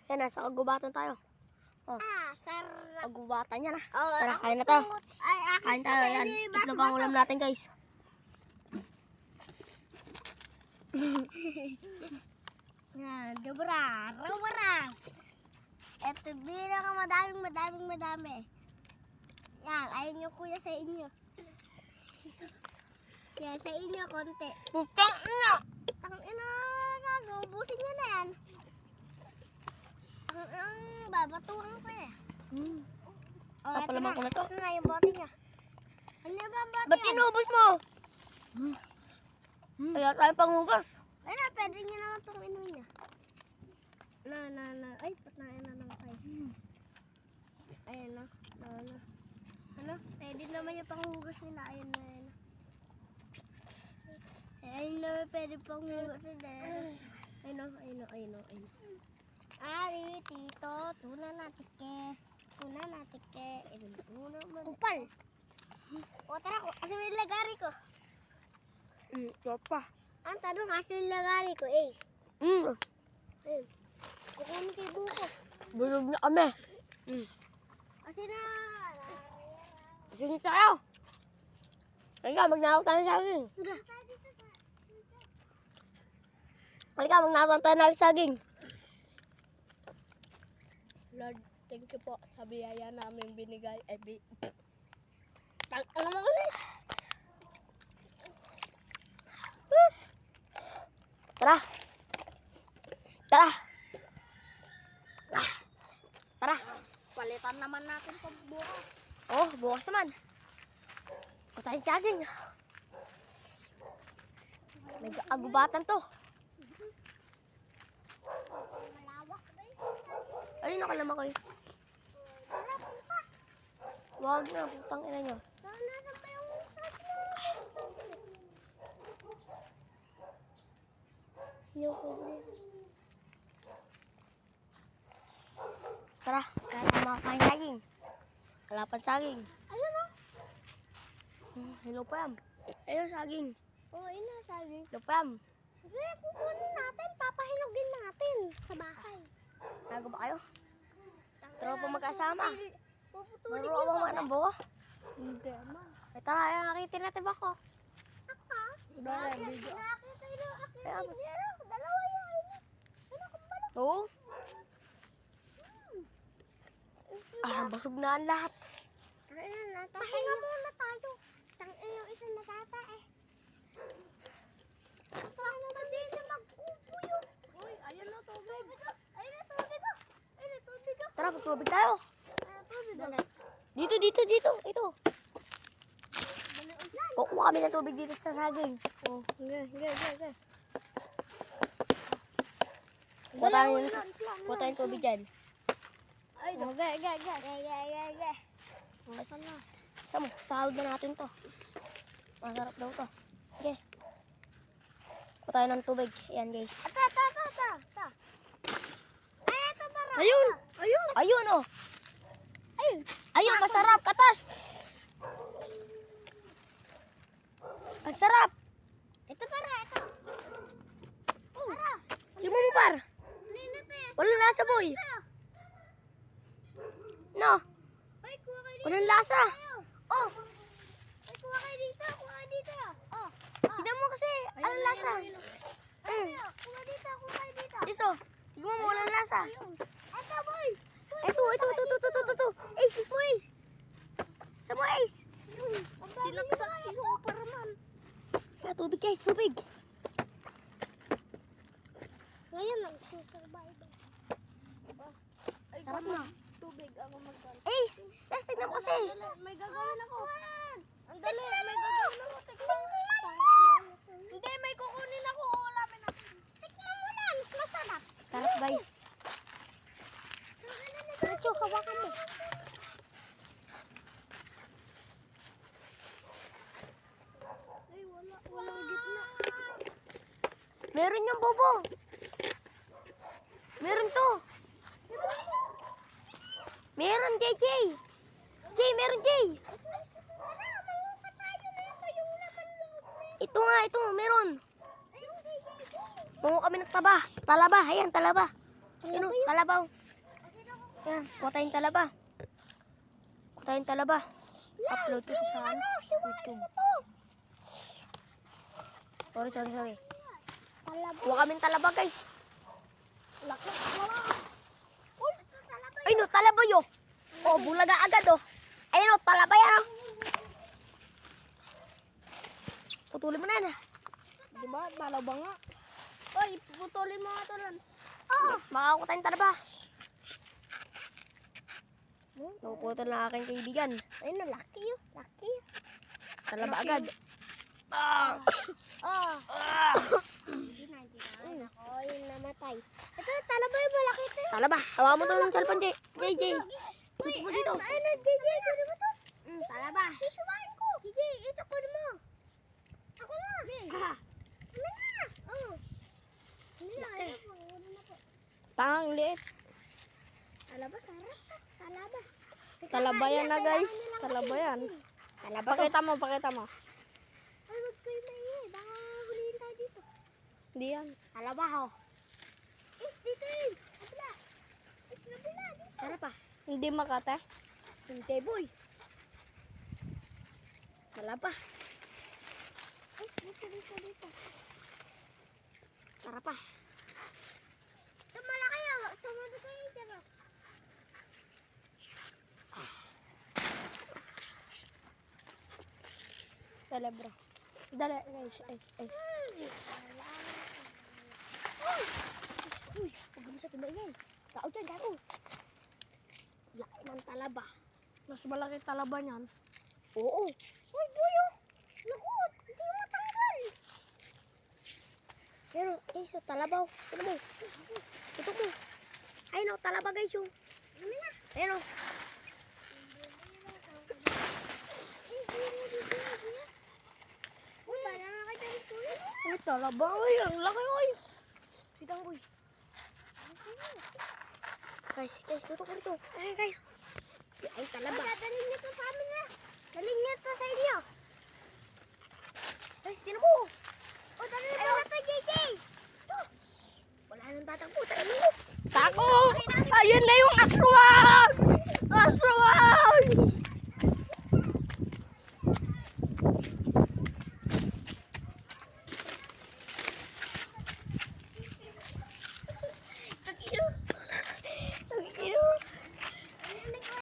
Yan, nasa kagubatan tayo. Oh, Sarap. kagubatan yan ah. Oh, Tara, kain na tayo. Ay, Kain tayo, yan. Itlog ang ulam natin, guys. Yan, dobra. Rawaras. Ito, bilang ang madami. Yan, ayun yung kuya sa inyo. Yan, sa inyo, konti. Putang ina! Tangina, ubusin nyo na yan. Ang babatuhan ko eh. Papalaman ko na to. Ito na yung bote niya. Ano ba ang bote Ba't yan? inubos mo? Kaya tayo pangugas. Ay na, pwede nyo naman itong inumin niya. Na. Ay, patnain na naman kayo. Ayan na. Ano? Pwede naman yung panghugas nila. Ayan na. Ayun na, pwede panghugas nila. Ayun na. Ari, tito, tuna natin ke. Kupal. O, tara ko. Ano yung lagari ko? Ito pa. Ang tanong, asa yung lagari ko, Ace? Ayun. Kukunin kay Buko. Bulog na kami. Kasi na. Sige tayo. Halika, magnawag tayo sa saging. Halika, magnawag tayo ng saging. Lord, thank you po sa biyaya namin binigay. Ano mo ulit? Tara. Palitan naman natin pag bukas. Oh, bukas naman. O tayo saging. May agubatan to. Malawak ba yun? Ayun, nakalama ko eh. Wag na, putang ina nyo. Nasaan pa yung Tara, kaya tayo makakain saging. Kalapan saging. Ayun o. Hello, Pam. Ayun, saging. Ayun na, sabi. Hello, Pam. Sige, kukunin natin. Papahilugin natin sa bahay. Nago ba kayo? Tropa magkasama. Puputulin Maro ako mga ng buko. Hindi naman. Ay, tara, ayun, nakitin natin ba ko? Aka? Video. Nakakita yun. Kaya, Dalawa yun. Ano kung balak? Oo. Busog na ang lahat. Pahinga muna tayo. Yung isang natata eh. Saan ba din na mag-upo yun? Uy, ayan na tubig. Ayun na tubig ko. Ayun na tubig ko. Tara, magtubig tayo. Tubig ko. Dito. Ito. Kukuha kami ng tubig dito sa saging. Oh, okay. Kuha tayong tubig dyan. Ay, okay. Sama, sahod na natin to. Masarap daw to. Okay. Kuha tayo ng tubig. Ayan, guys. Ata. Ay, ito para. Ayun, oh. Ayun, masarap. Katas. Ang sarap. Ito para, ito. Para. Sino mo par? Nino tayo. Walang lasa, boy. No, Ay, kuha kayo dito. walang lasa. Oh. Ay, kuha kayo dito. Oh. Tignan mo kasi. Anong lasa? Kuha dito. Dito. Tignan mo, walang lasa. Ito, boy. Ito. Ace, mo Ace. Sa mo Ace. Sinaksak si Superman. Kaya tubig guys, tubig. Ngayon lang, susurvive. Sarap na. Tubig ako magkano. Ace, let's tignan mo kasi. May gagawin ako. Ang dali, may gagawin ako. Tignan mo. Hindi, may kukunin ako. Ulamin ako. Tignan mo na, mas masarap. Sarap guys. Diretso, hawakan mo. Ay, walang gitna. Meron yung bobo. Meron to. Meron, JJ. Meron, J. Ito nga, meron. Mungo kami ng talaba. Ayan, talaba. Yun o, talabaw. Yan, kuha tayong talaba. Kuha tayong talaba. Upload ko sa YouTube. Sorry. Talaba. Kuha kaming talaba, guys. Laki. Wala. Uy, talaba. Ay no, talaba yo. Oh, bulaga agad oh. Ayun oh, talaba yan oh. Putulin mo na yan. Diba? Talaba nga. Uy, putulin mo nga ito lang. Oo. Makakakuha tayong talaba. Napuputol na aking kaibigan. Ayun na, laki yun. Laki. Talaba Laki. agad. Ah! Hindi na. Ako, yung namatay. Ito, talaba yung malaki ito. Talaba. Hawa mo to ng cellphone, JJ. Tutok mo dito. Ano, JJ, kunin mo to. Talaba. Isuwain ko. JJ, ito kunin mo. Ako na. Ha. Ano na? Oh. Hindi na, ayun po. Kunin mo po. Pang liit. Talaba, sarap. Talaba. Talaba yan na guys. Talaba yan. Talaba to. Pakita mo. Ay, wag kayo maingay. Baka huliin tayo dito. Hindi yan. Talaba ho. Dito yun. Kabila. Kabila. Dito. Tara pa. Hindi makate. Hindi boy. Talaba. Dito. Sarap pa. Ito malaki yan. Tumado kayo dyan. Dali bro. Dali guys. Ay. Uy, huwag mo sa tumaingay. Tao dyan, gago. Laki ng talaba. Mas malaki talaba niyan. Oo. Uy, buyo. Lakot. Hindi mo matanggal. Pero, guys, yung talabaw. Ano mo? Tutok mo. Ayun o, talaba guys yung. Ano na? Ayun o. Uy, parang nakita rin tuloy. Ay, talaba. Ay, ang laki oy. Sitang boy. Guys, tutok mo rito. Ay, guys. Ay, talaba. Dalhin niyo to sa amin na. Dalhin niyo to sa inyo.